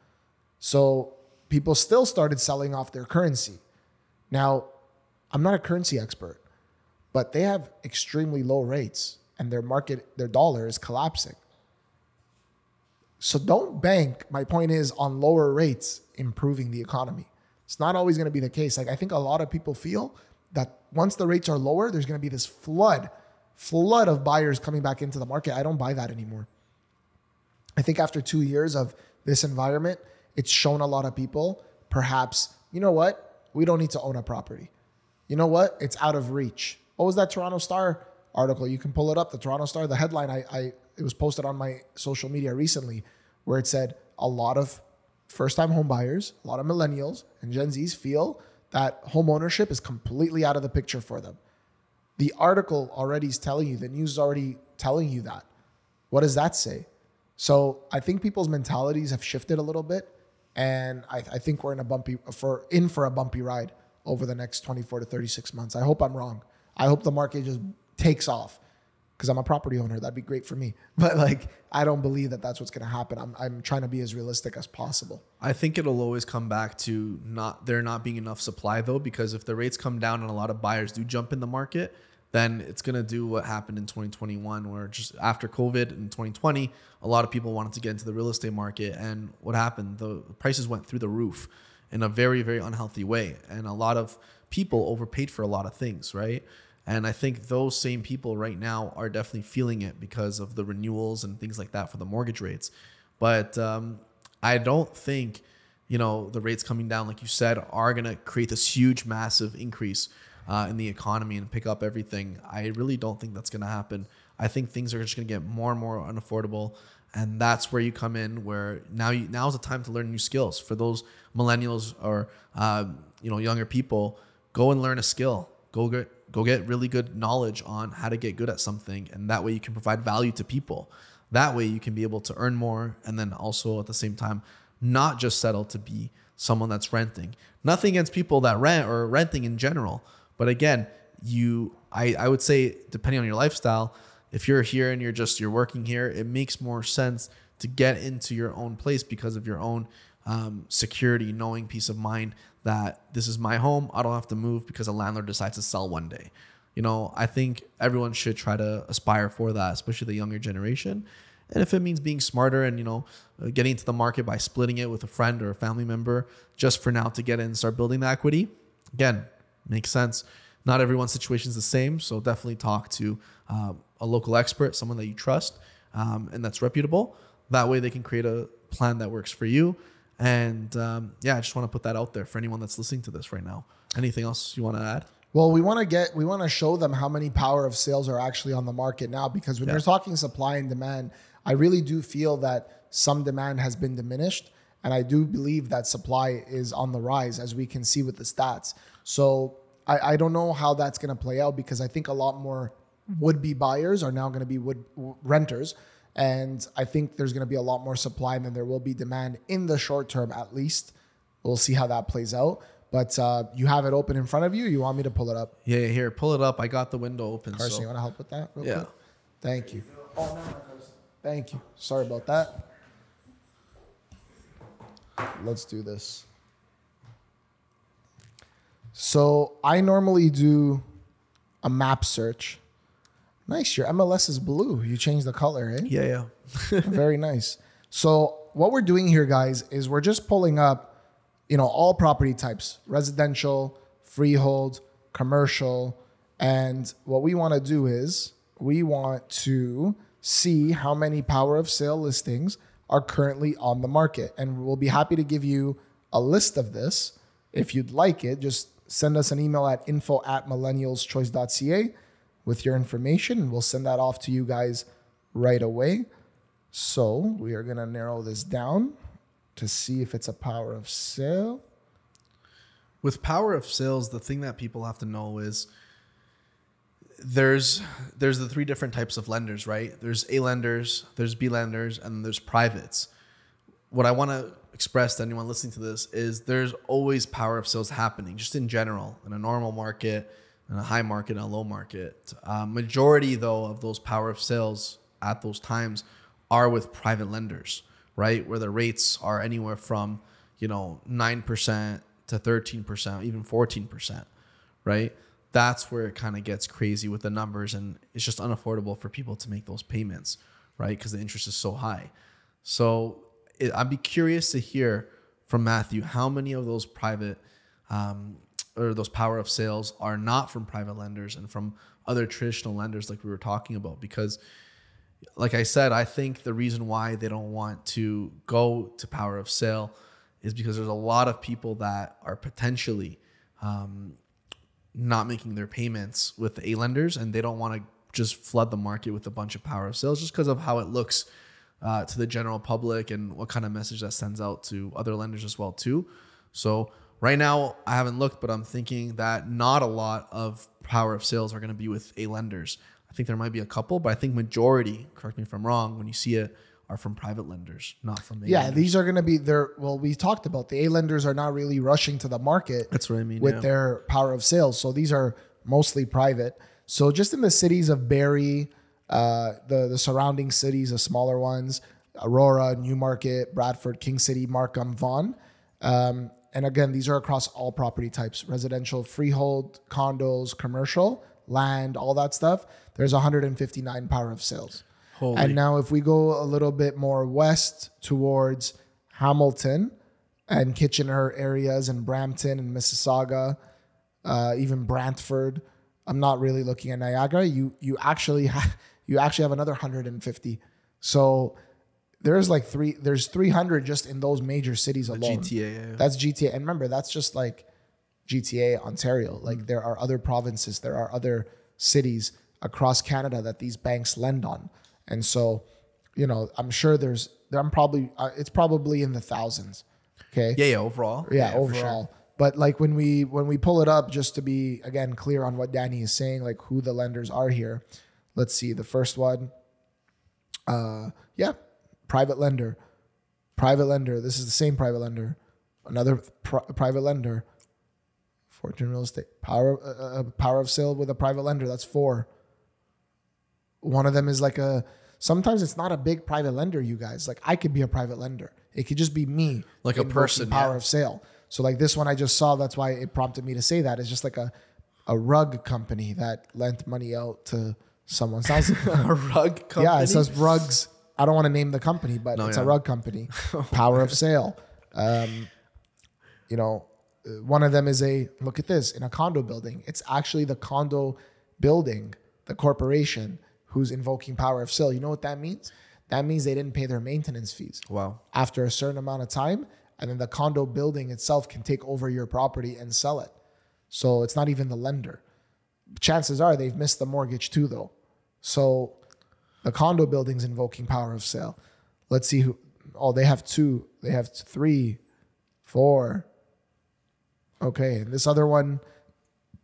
So people still started selling off their currency. Now, I'm not a currency expert, but they have extremely low rates and their dollar is collapsing. So don't bank, my point is, on lower rates improving the economy. It's not always going to be the case. Like, I think a lot of people feel that once the rates are lower, there's going to be this flood of buyers coming back into the market. I don't buy that anymore. I think after 2 years of this environment, it's shown a lot of people, perhaps, you know what? We don't need to own a property. You know what? It's out of reach. What was that Toronto Star article? You can pull it up. The Toronto Star, the headline, it was posted on my social media recently, where it said a lot of first-time home buyers, a lot of millennials and Gen Zs feel that home ownership is completely out of the picture for them. The article already is telling you, the news is already telling you that. What does that say? So I think people's mentalities have shifted a little bit. And I think we're in for a bumpy ride over the next 24 to 36 months. I hope I'm wrong. I hope the market just takes off, because I'm a property owner. That'd be great for me. But like, I don't believe that that's what's going to happen. I'm trying to be as realistic as possible. I think it'll always come back to there not being enough supply though, because if the rates come down and a lot of buyers do jump in the market, then it's going to do what happened in 2021, where just after COVID in 2020, a lot of people wanted to get into the real estate market. And what happened? The prices went through the roof in a very, very unhealthy way. And a lot of people overpaid for a lot of things, right? And I think those same people right now are definitely feeling it because of the renewals and things like that for the mortgage rates. But I don't think, the rates coming down, like you said, are going to create this huge, massive increase in the economy and pick up everything. I really don't think that's going to happen. I think things are just going to get more and more unaffordable. And that's where you come in, where now is the time to learn new skills. For those millennials or younger people, go and learn a skill. Go get really good knowledge on how to get good at something, and that way you can provide value to people. That way you can be able to earn more, and then also at the same time not just settle to be someone that's renting. Nothing against people that rent or renting in general, but again, I would say, depending on your lifestyle, if you're here and you're working here, it makes more sense to get into your own place because of your own security, knowing peace of mind that this is my home. I don't have to move because a landlord decides to sell one day. I think everyone should try to aspire for that, especially the younger generation. And if it means being smarter and, getting into the market by splitting it with a friend or a family member just for now to get in and start building the equity, again, makes sense. Not everyone's situation is the same. So definitely talk to a local expert, someone that you trust and that's reputable. That way they can create a plan that works for you. And I just want to put that out there for anyone that's listening to this right now. Anything else you want to add? Well, we want to show them how many power of sales are actually on the market now, because when you're talking supply and demand, I really do feel that some demand has been diminished. And I do believe that supply is on the rise, as we can see with the stats. So I don't know how that's going to play out, because I think a lot more would-be buyers are now going to be renters. And I think there's going to be a lot more supply than there will be demand in the short term, at least. We'll see how that plays out. But you have it open in front of you. You want me to pull it up? Yeah, here, pull it up. I got the window open. Carson, you want to help with that? Yeah. Quick? Thank you. Oh, no, Carson. Thank you. Sorry about that. Let's do this. So I normally do a map search. Nice. Your MLS is blue. You changed the color, eh? Yeah. Very nice. So what we're doing here, guys, is we're just pulling up, all property types: residential, freehold, commercial. And what we want to do is we want to see how many power of sale listings are currently on the market. And we'll be happy to give you a list of this. If you'd like it, just send us an email at info@millennialschoice.ca with your information, and we'll send that off to you guys right away. So we are going to narrow this down to see if it's a power of sale. With power of sales, the thing that people have to know is there's the three different types of lenders, right? There's A lenders, there's B lenders, and there's privates. What I want to express to anyone listening to this is there's always power of sales happening, just in general, in a normal market, in a high market, and a low market. Majority, though, of those power of sales at those times are with private lenders, right? Where the rates are anywhere from, 9% to 13%, even 14%, right? That's where it kind of gets crazy with the numbers, and it's just unaffordable for people to make those payments, right? Because the interest is so high. So I'd be curious to hear from Matthew how many of those private or those power of sales are not from private lenders and from other traditional lenders like we were talking about. Because like I said, I think the reason why they don't want to go to power of sale is because there's a lot of people that are potentially not making their payments with the A lenders, and they don't want to just flood the market with a bunch of power of sales just because of how it looks to the general public and what kind of message that sends out to other lenders as well too. So right now, I haven't looked, but I'm thinking that not a lot of power of sales are going to be with A lenders. I think there might be a couple, but I think majority, correct me if I'm wrong, when you see it, are from private lenders, not from A lenders. These are going to be there. Well, we talked about the A lenders are not really rushing to the market. That's what I mean. With their power of sales. So these are mostly private. So just in the cities of Barrie, the surrounding cities, the smaller ones, Aurora, Newmarket, Bradford, King City, Markham, Vaughan. And again, these are across all property types: residential, freehold, condos, commercial, land, all that stuff. There's 159 power of sales. Holy. And now if we go a little bit more west towards Hamilton and Kitchener areas and Brampton and Mississauga, even Brantford, I'm not really looking at Niagara. You actually have another 150. So there's 300 just in those major cities alone. GTA. Yeah. That's GTA. And remember, that's just like GTA, Ontario. Like there are other provinces, there are other cities across Canada that these banks lend on. And so, you know, I'm sure it's probably in the thousands. Okay. Yeah. Overall. Yeah, for overall. sure. But like when we pull it up, just to be again clear on what Danny is saying, like who the lenders are here. Let's see the first one. Private lender. This is the same private lender. Another private lender. Fortune Real Estate. Power of sale with a private lender. That's 4. One of them is like sometimes it's not a big private lender, you guys. Like I could be a private lender. It could just be me. Like a person. Power of sale. So like this one I just saw, that's why it prompted me to say that. It's just like a rug company that lent money out to someone. Sounds a rug company? Yeah, it says rugs. I don't want to name the company, but it's a rug company. Power of sale. You know, one of them is look at this, in a condo building. It's actually the condo building, the corporation who's invoking power of sale. You know what that means? That means they didn't pay their maintenance fees. Wow. After a certain amount of time, and then the condo building itself can take over your property and sell it. So it's not even the lender. Chances are they've missed the mortgage too, though. So the condo building's invoking power of sale. Let's see who. Oh, they have 2. They have 3, 4. Okay, and this other one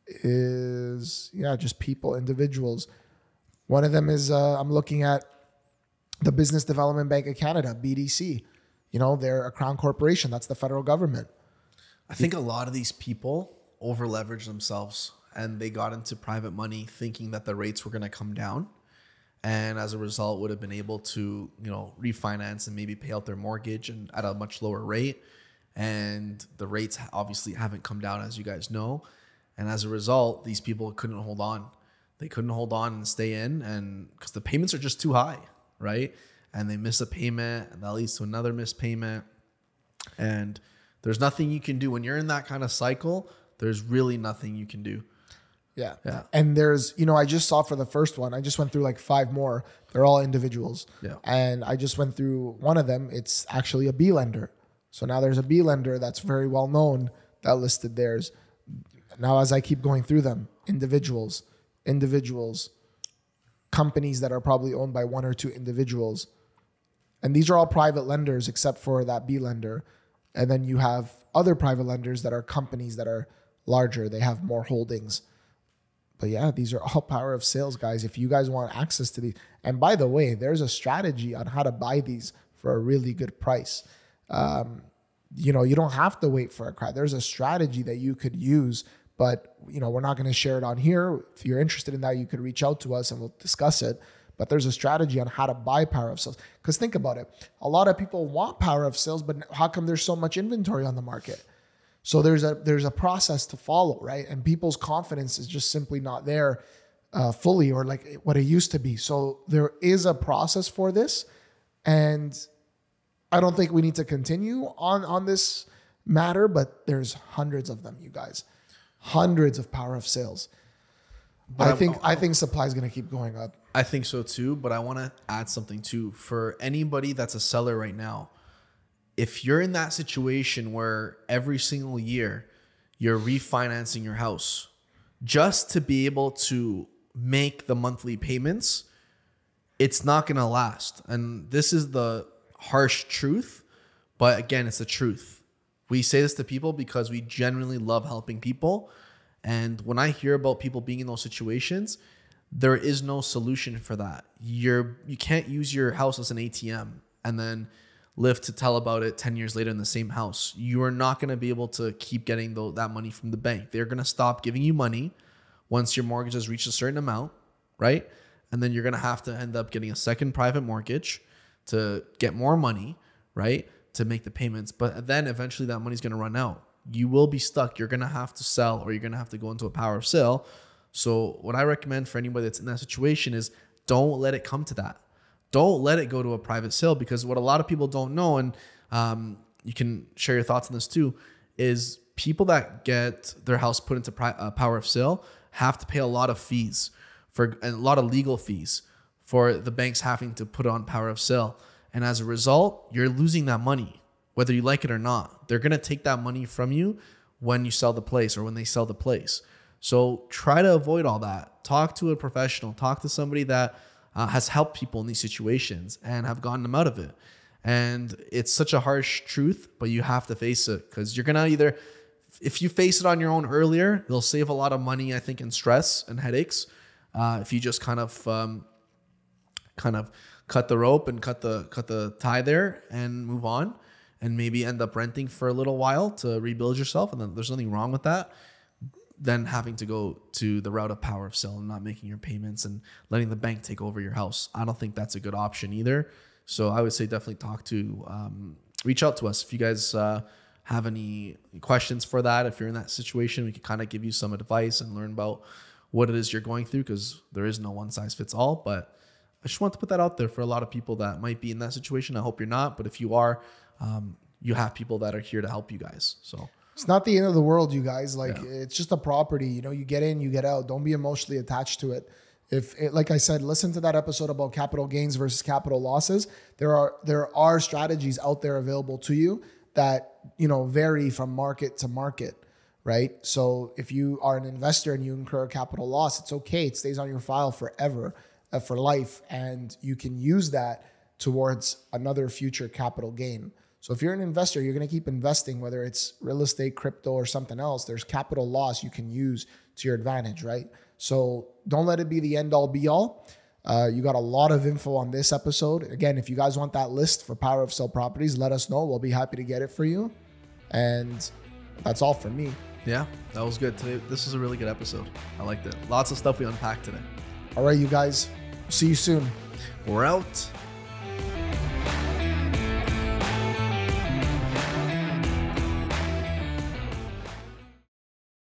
is just people, individuals. One of them is I'm looking at the Business Development Bank of Canada, BDC. You know, they're a crown corporation. That's the federal government. I think a lot of these people over leveraged themselves and they got into private money thinking that the rates were going to come down. And as a result, would have been able to, you know, refinance and maybe pay out their mortgage and at a much lower rate. And the rates obviously haven't come down, as you guys know. And as a result, these people couldn't hold on. They couldn't hold on and stay in, and because the payments are just too high, right? And they miss a payment, and that leads to another missed payment. And there's nothing you can do when you're in that kind of cycle. There's really nothing you can do. Yeah. And there's, you know, I just saw for the first one, I just went through like 5 more. They're all individuals. Yeah. And I just went through one of them. It's actually a B lender. So now there's a B lender that's very well known that listed theirs. Now, as I keep going through them, individuals, companies that are probably owned by 1 or 2 individuals. And these are all private lenders except for that B lender. And then you have other private lenders that are companies that are larger. They have more holdings. But yeah, these are all power of sales, guys. If you guys want access to these. And by the way, there's a strategy on how to buy these for a really good price. You know, you don't have to wait for a crash. There's a strategy that you could use, but you know, we're not going to share it on here. If you're interested in that, you could reach out to us and we'll discuss it. But there's a strategy on how to buy power of sales. Because think about it. A lot of people want power of sales, but how come there's so much inventory on the market? So there's a process to follow, right? And people's confidence is just simply not there fully, or like what it used to be. So there is a process for this. And I don't think we need to continue on this matter, but there's hundreds of them, you guys. Hundreds of power of sales. But I think supply is going to keep going up. I think so too, but I want to add something too. For anybody that's a seller right now, if you're in that situation where every single year you're refinancing your house just to be able to make the monthly payments, it's not going to last. And this is the harsh truth, but again, it's the truth. We say this to people because we genuinely love helping people. And when I hear about people being in those situations, there is no solution for that. You can't use your house as an ATM and then live to tell about it 10 years later in the same house. You are not going to be able to keep getting that money from the bank. They're going to stop giving you money once your mortgage has reached a certain amount, right? And then you're going to have to end up getting a second private mortgage to get more money, right? To make the payments. But then eventually that money's going to run out. You will be stuck. You're going to have to sell, or you're going to have to go into a power of sale. So what I recommend for anybody that's in that situation is don't let it come to that. Don't let it go to a private sale, because what a lot of people don't know, and you can share your thoughts on this too, is people that get their house put into power of sale have to pay a lot of fees, for a lot of legal fees for the banks having to put on power of sale. And as a result, you're losing that money, whether you like it or not. They're going to take that money from you when you sell the place or when they sell the place. So try to avoid all that. Talk to a professional. Talk to somebody that has helped people in these situations and have gotten them out of it. And it's such a harsh truth, but you have to face it, because you're going to if you face it on your own earlier, you'll save a lot of money, I think, in stress and headaches. If you just kind of cut the rope and cut the tie there and move on, and maybe end up renting for a little while to rebuild yourself. And then there's nothing wrong with that. Then having to go to the route of power of sale and not making your payments and letting the bank take over your house. I don't think that's a good option either. So I would say definitely reach out to us. If you guys have any questions for that, if you're in that situation, we can kind of give you some advice and learn about what it is you're going through, because there is no one size fits all. But I just want to put that out there for a lot of people that might be in that situation. I hope you're not, but if you are, you have people that are here to help you guys. So it's not the end of the world, you guys. It's just a property. You get in, you get out. Don't be emotionally attached to it. Like I said, listen to that episode about capital gains versus capital losses. There are strategies out there available to you that, vary from market to market, right? So if you are an investor and you incur a capital loss, it's okay. It stays on your file forever, for life. And you can use that towards another future capital gain. So if you're an investor, you're going to keep investing, whether it's real estate, crypto, or something else. There's capital loss you can use to your advantage, right? So don't let it be the end all be all. You got a lot of info on this episode. Again, if you guys want that list for Power of Sell Properties, let us know. We'll be happy to get it for you. And that's all from me. Yeah, that was good. Today, this was a really good episode. I liked it. Lots of stuff we unpacked today. All right, you guys. See you soon. We're out.